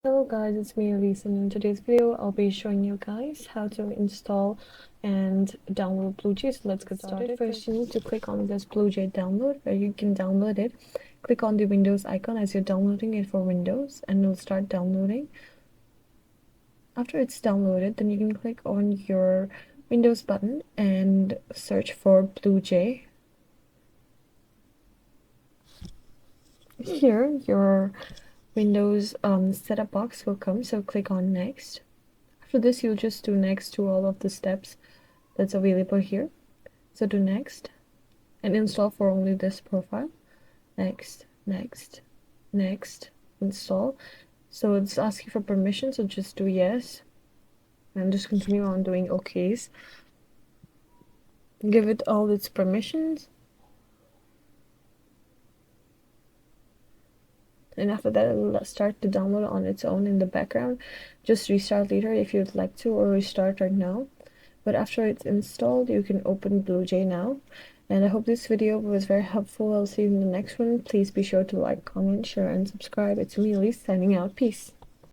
Hello guys, it's me Elise, and in today's video I'll be showing you guys how to install and download BlueJ. So let's get started. First you need to click on this BlueJ download where you can download it. Click on the Windows icon as you're downloading it for Windows and it'll start downloading. After it's downloaded, then you can click on your Windows button and search for BlueJ. Here your Windows setup box will come, so click on next. After this, you'll just do next to all of the steps that's available here. So do next and install for only this profile. Next, next, next, install. So it's asking for permission, so just do yes and just continue on doing OKs. Give it all its permissions. And after that, it'll start to download on its own in the background. Just restart later if you'd like to, or restart right now. But after it's installed, you can open BlueJ now. And I hope this video was very helpful. I'll see you in the next one. Please be sure to like, comment, share, and subscribe. It's me, Elise, signing out. Peace.